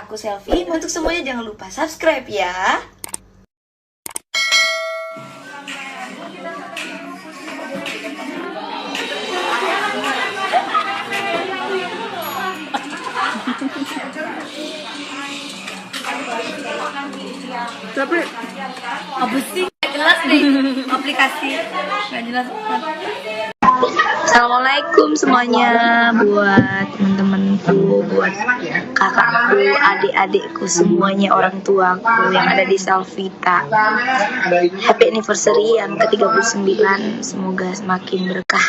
aku Selfie. Untuk semuanya jangan lupa subscribe ya. Tapi Apa sih? Gak jelas deh aplikasi. Gak jelas. Assalamualaikum semuanya, buat teman-temanku, buat kakakku, adik-adikku, semuanya, orang tuaku yang ada di Salvita. Happy anniversary yang ke-39. Semoga semakin berkah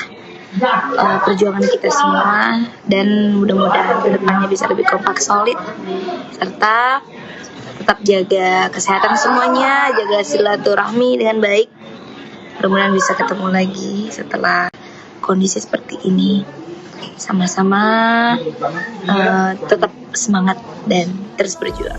perjuangan kita semua, dan mudah-mudahan kedepannya bisa lebih kompak, solid, serta tetap jaga kesehatan semuanya, jaga silaturahmi dengan baik. Mudah-mudahan bisa ketemu lagi setelah kondisi seperti ini. Sama-sama tetap semangat dan terus berjuang.